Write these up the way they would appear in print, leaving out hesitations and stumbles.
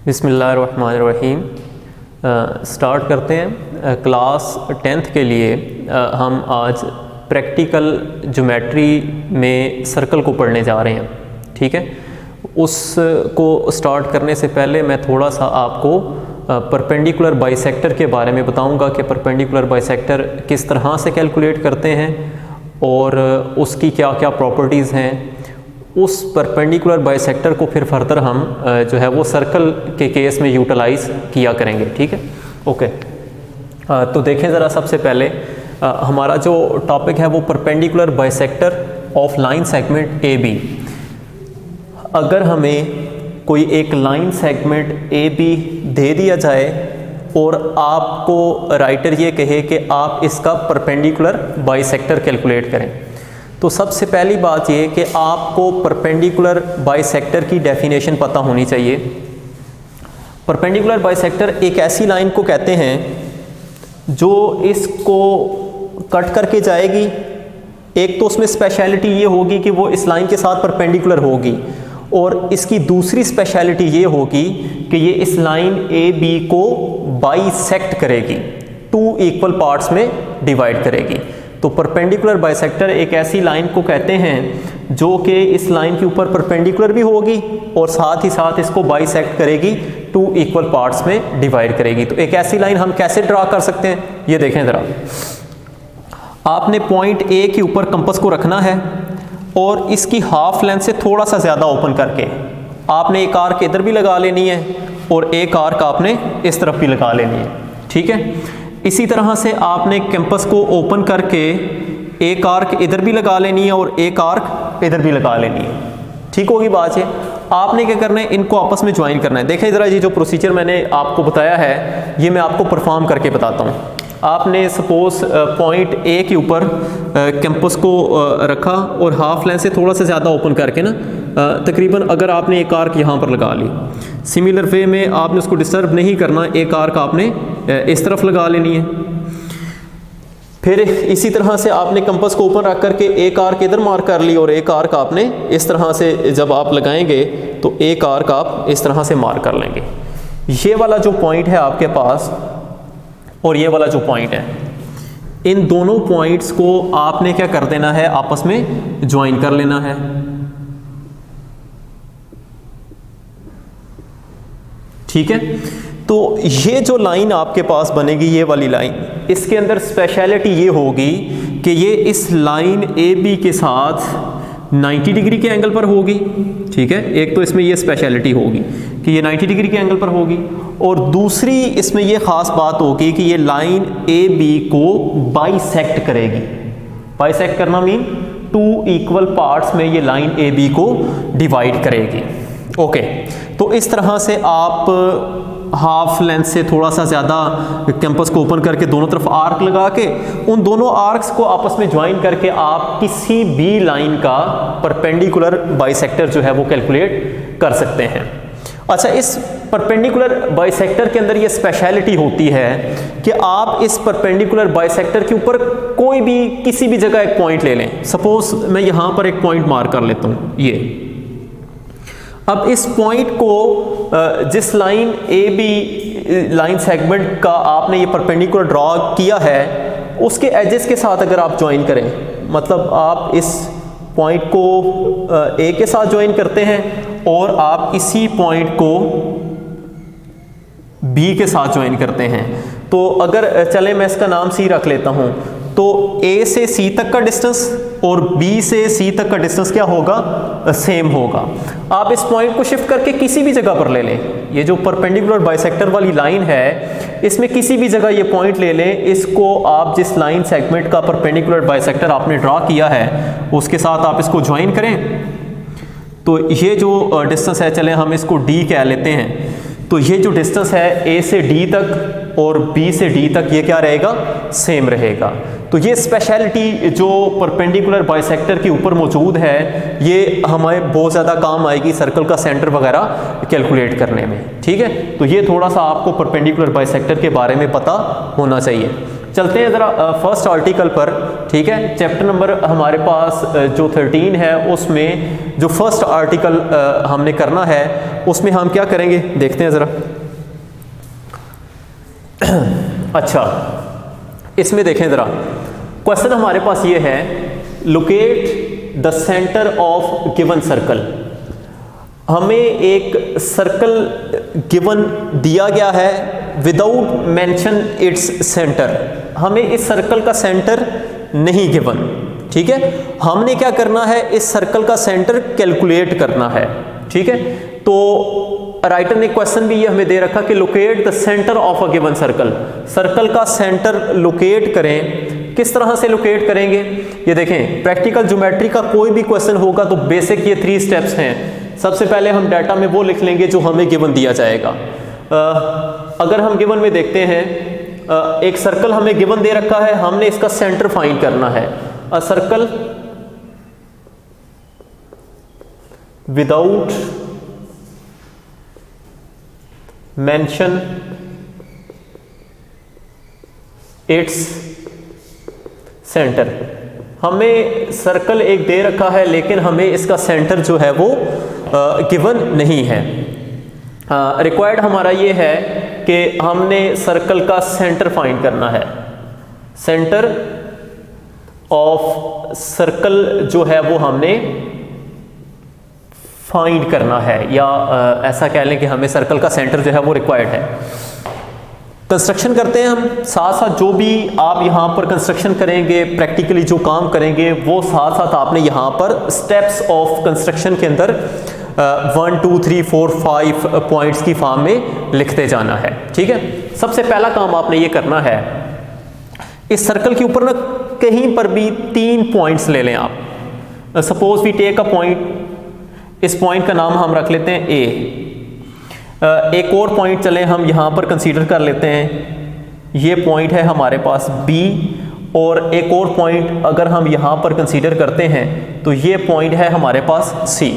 बिस्मिल्लाहिर्रहमानिर्रहीम। स्टार्ट करते हैं। क्लास 10th के लिए हम आज प्रैक्टिकल ज्योमेट्री में सर्कल को पढ़ने जा रहे हैं। ठीक है, उसको स्टार्ट करने से पहले मैं थोड़ा सा आपको परपेंडिकुलर बाइसेक्टर के बारे में बताऊंगा कि परपेंडिकुलर बाइसेक्टर किस तरह से कैलकुलेट करते हैं और उसकी क्या क्या प्रॉपर्टीज़ हैं। उस परपेंडिकुलर बाइसेक्टर को फिर फर्दर हम जो है वो सर्कल के केस में यूटिलाइज़ किया करेंगे। ठीक है, ओके। तो देखें ज़रा, सबसे पहले हमारा जो टॉपिक है वो perpendicular bisector of line segment A B. अगर हमें कोई एक लाइन सेगमेंट ए बी दे दिया जाए और आपको राइटर ये कहे कि आप इसका परपेंडिकुलर बाइसेक्टर कैलकुलेट करें, तो सबसे पहली बात ये कि आपको परपेंडिकुलर बाइसेक्टर की डेफिनेशन पता होनी चाहिए। परपेंडिकुलर बाइसेक्टर एक ऐसी लाइन को कहते हैं जो इसको कट करके जाएगी। एक तो उसमें स्पेशलिटी ये होगी कि वो इस लाइन के साथ परपेंडिकुलर होगी, और इसकी दूसरी स्पेशलिटी ये होगी कि ये इस लाइन ए बी को बाइसेक्ट करेगी, टू इक्वल पार्ट्स में डिवाइड करेगी। तो परपेंडिकुलर बाइसेक्टर एक ऐसी लाइन को कहते हैं जो कि इस लाइन के ऊपर परपेंडिकुलर भी होगी और साथ ही साथ इसको बाइसेक्ट करेगी, टू इक्वल पार्ट्स में डिवाइड करेगी। तो एक ऐसी लाइन हम कैसे ड्रा कर सकते हैं, ये देखें ज़रा। आपने पॉइंट ए के ऊपर कंपास को रखना है और इसकी हाफ लेंथ से थोड़ा सा ज़्यादा ओपन करके आपने एक आर्क इधर भी लगा लेनी है और एक आर्क आपने इस तरफ भी लगा लेनी है। ठीक है, इसी तरह से आपने कैंपस को ओपन करके एक आर्क इधर भी लगा लेनी है और एक आर्क इधर भी लगा लेनी है। ठीक होगी बात है। आपने क्या करना है, इनको आपस में ज्वाइन करना है। देखें ज़रा, ये जो प्रोसीजर मैंने आपको बताया है ये मैं आपको परफॉर्म करके बताता हूँ। आपने सपोज पॉइंट ए के ऊपर कैंपस को रखा और हाफ लेंथ से थोड़ा सा ज़्यादा ओपन करके ना तकरीबन अगर आपने एक आर्क यहाँ पर लगा ली, सिमिलर वे में आपने उसको डिस्टर्ब नहीं करना, एक आर्क आपने इस तरफ लगा लेनी है। फिर इसी तरह से आपने कंपास को ऊपर रख करके एक आर्क इधर मार्क कर ली और एक आर्क आपने इस तरह से जब आप लगाएंगे तो एक आर्क आप इस तरह से मार्क कर लेंगे। ये वाला जो पॉइंट है आपके पास और ये वाला जो पॉइंट है, इन दोनों पॉइंट्स को आपने क्या कर देना है, आपस में ज्वाइन कर लेना है। ठीक है, तो ये जो लाइन आपके पास बनेगी, ये वाली लाइन, इसके अंदर स्पेशलिटी ये होगी कि ये इस लाइन ए बी के साथ 90 डिग्री के एंगल पर होगी। ठीक है, एक तो इसमें ये स्पेशलिटी होगी कि ये 90 डिग्री के एंगल पर होगी, और दूसरी इसमें ये ख़ास बात होगी कि ये लाइन ए बी को बाइसेक्ट करेगी। बाइसेक्ट करना मीन टू इक्वल पार्ट्स में ये लाइन ए बी को डिवाइड करेगी। ओके, तो इस तरह से आप हाफ लेंथ से थोड़ा सा ज़्यादा कैंपस को ओपन करके दोनों तरफ आर्क लगा के उन दोनों आर्क्स को आपस में ज्वाइन करके आप किसी भी लाइन का परपेंडिकुलर बाइसेक्टर जो है वो कैलकुलेट कर सकते हैं। अच्छा, इस परपेंडिकुलर बाइसेक्टर के अंदर ये स्पेशलिटी होती है कि आप इस परपेंडिकुलर बाइसेक्टर के ऊपर कोई भी किसी भी जगह एक पॉइंट ले लें। सपोज मैं यहाँ पर एक पॉइंट मार्क कर लेता हूँ, ये। अब इस पॉइंट को जिस line A B line segment का आपने ये परपेंडिकुलर ड्रॉ किया है उसके एजेस के साथ अगर आप ज्वाइन करें, मतलब आप इस पॉइंट को ए के साथ ज्वाइन करते हैं और आप इसी पॉइंट को बी के साथ ज्वाइन करते हैं, तो अगर चले मैं इसका नाम सी रख लेता हूं, तो ए से सी तक का डिस्टेंस और बी से सी तक का डिस्टेंस क्या होगा, सेम होगा। आप इस पॉइंट को शिफ्ट करके किसी भी जगह पर ले लें। ये जो परपेंडिकुलर बाइसेक्टर वाली लाइन है इसमें किसी भी जगह ये पॉइंट ले लें, इसको आप जिस लाइन सेगमेंट का परपेंडिकुलर बाइसेक्टर आपने ड्रॉ किया है उसके साथ आप इसको ज्वाइन करें। तो ये जो डिस्टेंस है, चले हम इसको डी कह लेते हैं, तो ये जो डिस्टेंस है ए से डी तक और बी से डी तक ये क्या रहेगा, सेम रहेगा। तो ये स्पेशलिटी जो परपेंडिकुलर बाइसेक्टर के ऊपर मौजूद है ये हमें बहुत ज़्यादा काम आएगी सर्कल का सेंटर वगैरह कैलकुलेट करने में। ठीक है, तो ये थोड़ा सा आपको परपेंडिकुलर बाइसेक्टर के बारे में पता होना चाहिए। चलते हैं ज़रा फर्स्ट आर्टिकल पर, ठीक है। चैप्टर नंबर हमारे पास जो 13 है उसमें जो फर्स्ट आर्टिकल हमने करना है उसमें हम क्या करेंगे देखते हैं ज़रा। अच्छा, इसमें देखें ज़रा, क्वेश्चन हमारे पास ये है, locate the centre of given circle. हमें एक सर्कल गिवन दिया गया है विदाउट मेंशन इट्स सेंटर, हमें इस सर्कल का सेंटर नहीं गिवन, ठीक है। हमने क्या करना है, इस सर्कल का सेंटर कैलकुलेट करना है, ठीक है। तो राइटर ने क्वेश्चन भी ये हमें दे रखा कि locate the centre of a given circle, circle का सेंटर लोकेट करें। किस तरह से लोकेट करेंगे, ये देखें, प्रैक्टिकल ज्योमेट्री का कोई भी क्वेश्चन होगा तो बेसिक ये 3 स्टेप्स हैं। सबसे पहले हम डाटा में वो लिख लेंगे जो हमें गिवन दिया जाएगा। अगर हम गिवन में देखते हैं, एक सर्कल हमें गिवन दे रखा है, हमने इसका सेंटर फाइंड करना है। A circle without mention its centre, हमें सर्कल एक दे रखा है लेकिन हमें इसका सेंटर जो है वो गिवन नहीं है। रिक्वायर्ड हमारा ये है कि हमने सर्कल का सेंटर फाइंड करना है। सेंटर ऑफ सर्कल जो है वो हमने फाइंड करना है, या ऐसा कह लें कि हमें सर्कल का सेंटर जो है वो रिक्वायर्ड है। कंस्ट्रक्शन करते हैं हम, साथ साथ जो भी आप यहाँ पर कंस्ट्रक्शन करेंगे, प्रैक्टिकली जो काम करेंगे वो साथ साथ आपने यहाँ पर स्टेप्स ऑफ कंस्ट्रक्शन के अंदर 1 2 3 4 5 पॉइंट्स की फॉर्म में लिखते जाना है, ठीक है। सबसे पहला काम आपने ये करना है, इस सर्कल के ऊपर ना कहीं पर भी 3 पॉइंट्स ले लें आप। Suppose we take a point, इस पॉइंट का नाम हम रख लेते हैं ए। एक और पॉइंट चले हम यहाँ पर कंसीडर कर लेते हैं, ये पॉइंट है हमारे पास बी, और एक और पॉइंट अगर हम यहाँ पर कंसीडर करते हैं तो ये पॉइंट है हमारे पास सी।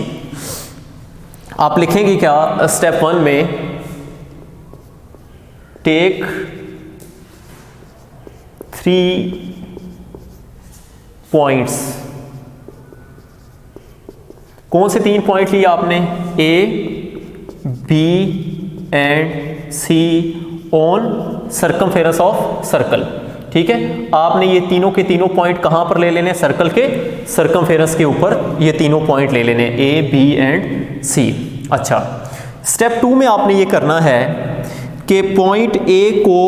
आप लिखेंगे क्या स्टेप 1 में, टेक 3 पॉइंट्स। कौन से 3 पॉइंट लिए आपने, A B and C on circumference of circle, ठीक है। आपने ये तीनों के तीनों पॉइंट कहां पर ले लेने, सर्कल के सर्कमफेरेंस के ऊपर ये तीनों पॉइंट ले लेने, ए बी एंड सी। अच्छा, स्टेप 2 में आपने ये करना है कि पॉइंट ए को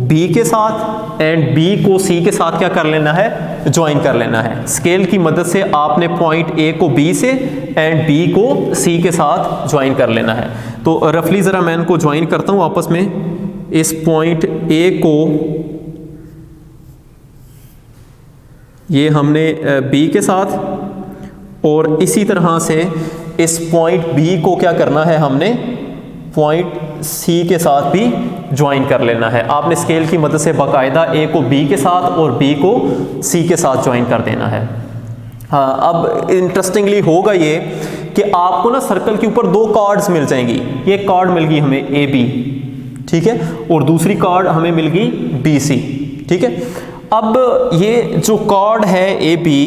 बी के साथ एंड बी को सी के साथ क्या कर लेना है, ज्वाइन कर लेना है। स्केल की मदद से आपने पॉइंट ए को बी से एंड बी को सी के साथ ज्वाइन कर लेना है। तो रफली ज़रा मैं इनको ज्वाइन करता हूँ आपस में। इस पॉइंट ए को ये हमने बी के साथ, और इसी तरह से इस पॉइंट बी को क्या करना है, हमने पॉइंट सी के साथ भी ज्वाइन कर लेना है। आपने स्केल की मदद से बाकायदा ए को बी के साथ और बी को सी के साथ ज्वाइन कर देना है। हाँ, अब इंटरेस्टिंगली होगा ये कि आपको ना सर्कल के ऊपर 2 कार्ड्स मिल जाएंगी। एक कार्ड मिल गई हमें ए बी, ठीक है, और दूसरी कार्ड हमें मिल गई बी सी, ठीक है। अब ये जो कार्ड है ए बी,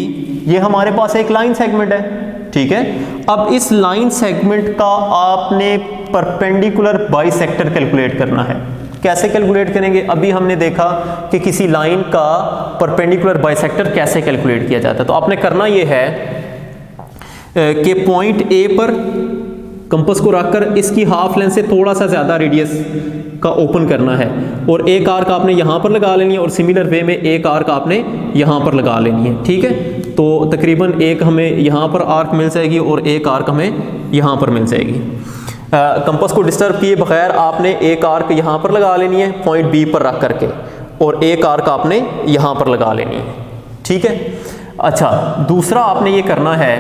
ये हमारे पास एक लाइन सेगमेंट है, ठीक है। अब इस लाइन सेगमेंट का आपने परपेंडिकुलर बाइसेक्टर कैलकुलेट करना है। कैसे कैलकुलेट करेंगे, अभी हमने देखा कि किसी लाइन का परपेंडिकुलर बाइसेक्टर कैसे कैलकुलेट किया जाता है। तो आपने करना ये है कि पॉइंट ए पर कंपास को रखकर इसकी हाफ लेंथ से थोड़ा सा ज़्यादा रेडियस का ओपन करना है, और एक आर्क आपने यहाँ पर लगा लेनी है, और सिमिलर वे में एक आर्क आपने यहाँ पर लगा लेनी है, ठीक है। तो तकरीबन एक हमें यहाँ पर आर्क मिल जाएगी और एक आर्क हमें यहाँ पर मिल जाएगी। कंपास को डिस्टर्ब किए बगैर आपने एक आर्क यहाँ पर लगा लेनी है पॉइंट बी पर रख करके, और एक आर्क आपने यहाँ पर लगा लेनी है, ठीक है। अच्छा, दूसरा आपने ये करना है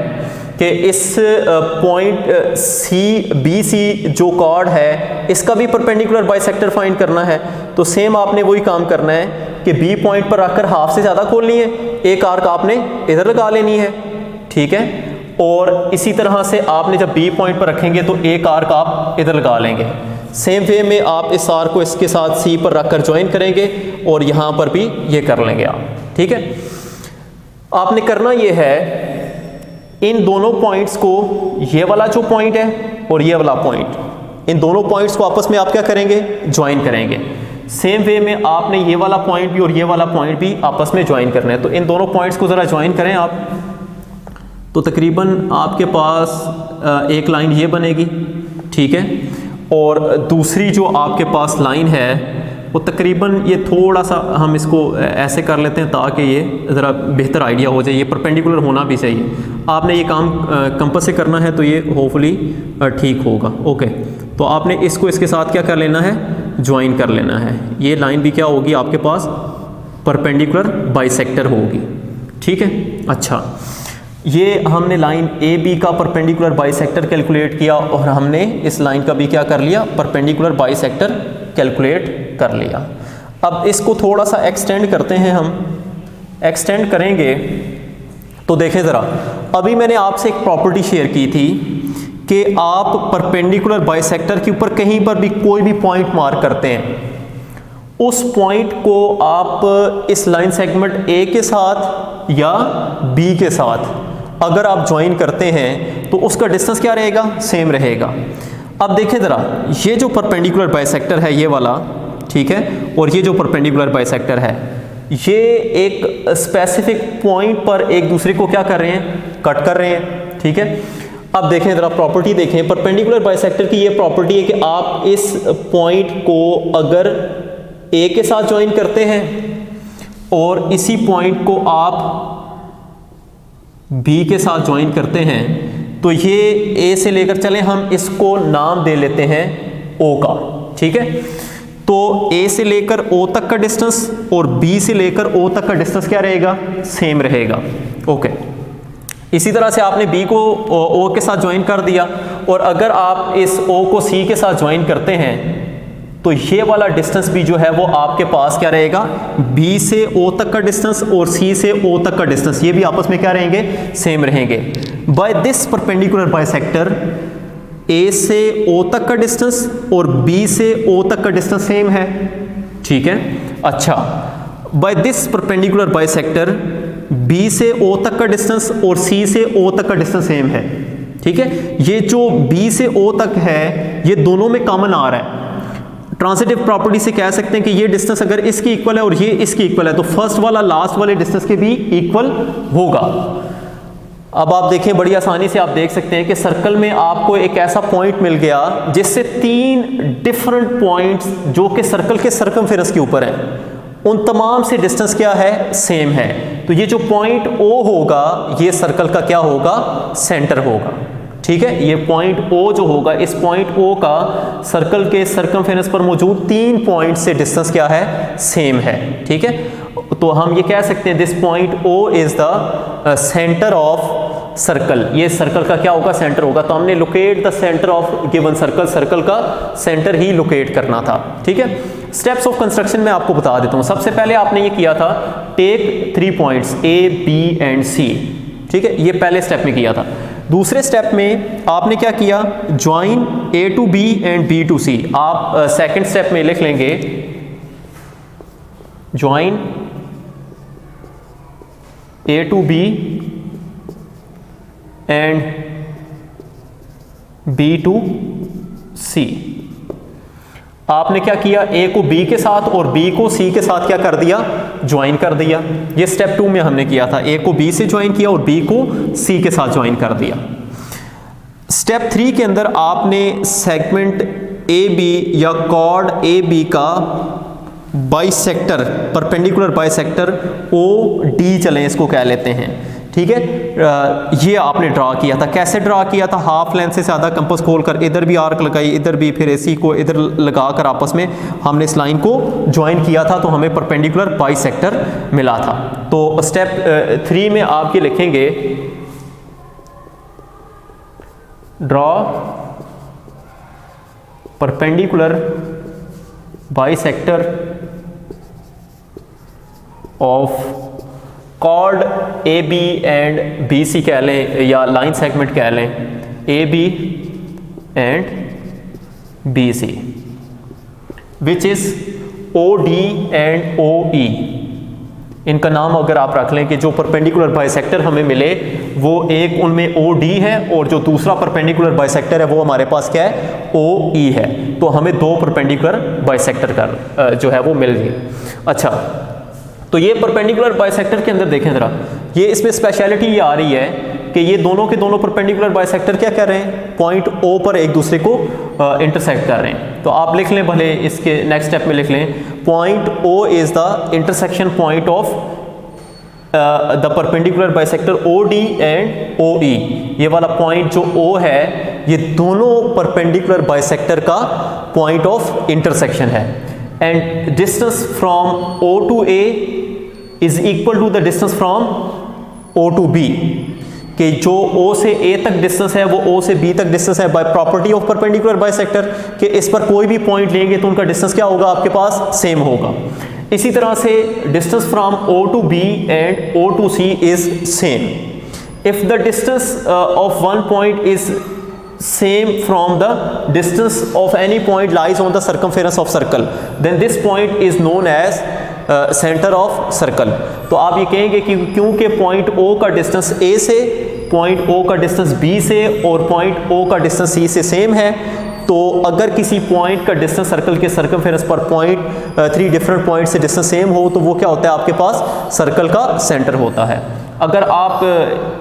कि इस पॉइंट सी बी सी जो कार्ड है इसका भी परपेंडिकुलर बाइसेक्टर फाइंड करना है। तो सेम आपने वही काम करना है कि बी पॉइंट पर रखकर हाफ से ज़्यादा खोलनी है, एक आर्क आपने इधर लगा लेनी है, ठीक है। और इसी तरह से आपने जब बी पॉइंट पर रखेंगे तो एक आर्क आप इधर लगा लेंगे। सेम वे में आप इस आर को इसके साथ सी पर रखकर ज्वाइन करेंगे और यहाँ पर भी ये कर लेंगे आप, ठीक है। आपने करना ये है, इन दोनों पॉइंट्स को, ये वाला जो पॉइंट है और ये वाला पॉइंट, इन दोनों पॉइंट्स को आपस में आप क्या करेंगे, ज्वाइन करेंगे। सेम वे में आपने ये वाला पॉइंट भी और ये वाला पॉइंट भी आपस में ज्वाइन करना है। तो इन दोनों पॉइंट्स को ज़रा ज्वाइन करें आप, तो तकरीबन आपके पास एक लाइन ये बनेगी, ठीक है, और दूसरी जो आपके पास लाइन है वो तकरीबन ये थोड़ा सा हम इसको ऐसे कर लेते हैं ताकि ये ज़रा बेहतर आइडिया हो जाए। ये परपेंडिकुलर होना भी चाहिए। आपने ये काम कंपास से करना है तो ये होपफुली ठीक होगा। ओके, तो आपने इसको इसके साथ क्या कर लेना है, ज्वाइन कर लेना है। ये लाइन भी क्या होगी आपके पास, परपेंडिकुलर बाइसेक्टर होगी, ठीक है। अच्छा, ये हमने लाइन ए बी का परपेंडिकुलर बाइसेक्टर कैलकुलेट किया और हमने इस लाइन का भी क्या कर लिया, परपेंडिकुलर बाइसेक्टर कैलकुलेट कर लिया। अब इसको थोड़ा सा एक्सटेंड करते हैं हम। एक्सटेंड करेंगे तो देखें ज़रा, अभी मैंने आपसे एक प्रॉपर्टी शेयर की थी कि आप परपेंडिकुलर बाइसेक्टर के ऊपर कहीं पर भी कोई भी पॉइंट मार्क करते हैं, उस पॉइंट को आप इस लाइन सेगमेंट ए के साथ या बी के साथ अगर आप ज्वाइन करते हैं तो उसका डिस्टेंस क्या रहेगा, सेम रहेगा। अब देखें ज़रा, ये जो परपेंडिकुलर बाइसेक्टर है ये वाला, ठीक है, और ये जो परपेंडिकुलर बाइसेक्टर है, ये एक स्पेसिफिक पॉइंट पर एक दूसरे को क्या कर रहे हैं, कट कर रहे हैं, ठीक है। अब देखें ज़रा प्रॉपर्टी देखें, परपेंडिकुलर बाइसेक्टर की ये प्रॉपर्टी है कि आप इस पॉइंट को अगर ए के साथ ज्वाइन करते हैं और इसी पॉइंट को आप बी के साथ ज्वाइन करते हैं तो ये ए से लेकर चलें, हम इसको नाम दे लेते हैं ओ का, ठीक है। तो ए से लेकर ओ तक का डिस्टेंस और बी से लेकर ओ तक का डिस्टेंस क्या रहेगा, सेम रहेगा। ओके, इसी तरह से आपने बी को ओ के साथ ज्वाइन कर दिया और अगर आप इस ओ को सी के साथ ज्वाइन करते हैं तो ये वाला डिस्टेंस भी जो है वो आपके पास क्या रहेगा, बी से ओ तक का डिस्टेंस और सी से ओ तक का डिस्टेंस, ये भी आपस में क्या रहेंगे, सेम रहेंगे। बाय दिस परपेंडिकुलर बाइसेक्टर ए से ओ तक का डिस्टेंस और बी से ओ तक का डिस्टेंस सेम है, ठीक है। अच्छा, by this perpendicular bisector B से ओ तक का डिस्टेंस और सी से ओ तक का डिस्टेंस सेम है, ठीक है। ये जो बी से ओ तक है ये दोनों में कॉमन आ रहा है। ट्रांजिटिव प्रॉपर्टी से कह सकते हैं कि ये डिस्टेंस अगर इसकी इक्वल है और ये इसकी इक्वल है तो फर्स्ट वाला लास्ट वाले डिस्टेंस के भी इक्वल होगा। अब आप देखें, बड़ी आसानी से आप देख सकते हैं कि सर्कल में आपको एक ऐसा पॉइंट मिल गया जिससे तीन डिफरेंट पॉइंट्स जो कि सर्कल के सर्कमफेरेंस के ऊपर हैं, उन तमाम से डिस्टेंस क्या है, सेम है। तो ये जो पॉइंट ओ होगा ये सर्कल का क्या होगा, सेंटर होगा, ठीक है। ये पॉइंट ओ जो होगा, इस पॉइंट ओ का सर्कल के सर्कमफेरेंस पर मौजूद तीन पॉइंट से डिस्टेंस क्या है, सेम है, ठीक है। तो हम ये कह सकते हैं this point O is the centre of circle, ये सर्कल का क्या होगा, सेंटर होगा। तो हमने locate the centre of given circle, circle का सेंटर ही लोकेट करना था, ठीक है। स्टेप्स ऑफ कंस्ट्रक्शन में आपको बता देता हूँ। सबसे पहले आपने ये किया था, take 3 points A B and C, ठीक है, ये पहले स्टेप में किया था। दूसरे स्टेप में आपने क्या किया, join A to B and B to C. आप सेकंड स्टेप में लिख लेंगे join A to B and B to C. आपने क्या किया, ए को बी के साथ और बी को सी के साथ क्या कर दिया, ज्वाइन कर दिया। ये स्टेप 2 में हमने किया था, ए को बी से ज्वाइन किया और बी को सी के साथ ज्वाइन कर दिया। स्टेप 3 के अंदर आपने सेगमेंट ए बी या कॉर्ड ए बी का bisector, perpendicular bisector O D चलें इसको कह लेते हैं, ठीक है। ये आपने ड्रा किया था। कैसे ड्रा किया था, हाफ लेंथ से ज़्यादा कंपास खोलकर इधर भी आर्क लगाई, इधर भी, फिर इसी को इधर लगाकर आपस में हमने इस लाइन को ज्वाइन किया था तो हमें परपेंडिकुलर बाइसेक्टर मिला था। तो स्टेप 3 में आप ये लिखेंगे draw perpendicular bisector of chord A B and B C कह लें या लाइन सेगमेंट कह लें, A B and BC which is OD and OE। इनका नाम अगर आप रख लें कि जो परपेंडिकुलर बाइसेक्टर हमें मिले वो एक उनमें OD है और जो दूसरा परपेंडिकुलर बाइसेक्टर है वो हमारे पास क्या है, OE है। तो हमें दो परपेंडिकुलर बाइसेक्टर का जो है वो मिल गए। अच्छा, तो ये परपेंडिकुलर बाइसेक्टर के अंदर देखें ज़रा, ये इसमें स्पेशलिटी ये आ रही है कि ये दोनों के दोनों परपेंडिकुलर बाइसेक्टर क्या कर रहे हैं, पॉइंट O पर एक दूसरे को इंटरसेक्ट कर रहे हैं। तो आप लिख लें, भले इसके नेक्स्ट स्टेप में लिख लें, point O is the intersection point of the perpendicular bisector OD and OE। ये वाला पॉइंट जो O है ये दोनों परपेंडिकुलर बाइसेक्टर का पॉइंट ऑफ इंटरसेक्शन है। And distance from O to A is equal to the distance from O to B, कि जो O से A तक डिस्टेंस है वो O से B तक डिस्टेंस है by property of perpendicular bisector, कि इस पर कोई भी पॉइंट लेंगे तो उनका डिस्टेंस क्या होगा आपके पास, सेम होगा। इसी तरह से distance from O to B and O to C is same. If the distance of one point is same from the distance of any point lies on the circumference of circle, then this point is known as center of circle। तो आप ये कहेंगे कि क्योंकि point O का distance A से, point O का distance B से और पॉइंट O का डिस्टेंस C से सेम है, तो अगर किसी पॉइंट का डिस्टेंस सर्कल के सर्कमफेरेंस पर पॉइंट 3 डिफरेंट पॉइंट से डिस्टेंस सेम हो तो वो क्या होता है, आपके पास सर्कल का सेंटर होता है। अगर आप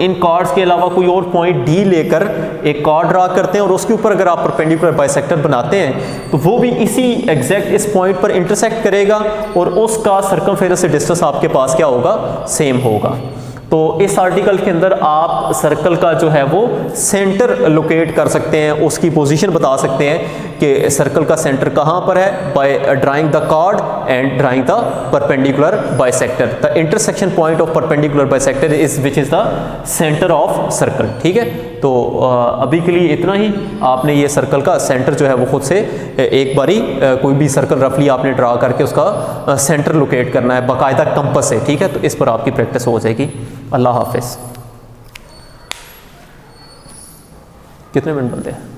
इन कार्ड्स के अलावा कोई और पॉइंट D लेकर एक कार्ड ड्रा करते हैं और उसके ऊपर अगर आप परपेंडिकुलर बाइसेक्टर बनाते हैं तो वो भी इसी एग्जैक्ट इस पॉइंट पर इंटरसेक्ट करेगा और उसका सर्कमफेरेंस से डिस्टेंस आपके पास क्या होगा, सेम होगा। तो इस आर्टिकल के अंदर आप सर्कल का जो है वो सेंटर लोकेट कर सकते हैं, उसकी पोजीशन बता सकते हैं कि सर्कल का सेंटर कहाँ पर है, by drawing the chord and drawing the perpendicular bisector. The intersection point of perpendicular bisector is which is the centre of circle. ठीक है, तो अभी के लिए इतना ही। आपने ये सर्कल का सेंटर जो है वो खुद से एक बारी कोई भी सर्कल रफली आपने ड्रा करके उसका सेंटर लोकेट करना है बाकायदा कंपास से। ठीक है, तो इस पर आपकी प्रैक्टिस हो जाएगी। अल्लाह हाफिज़। कितने मिनट बनते हैं?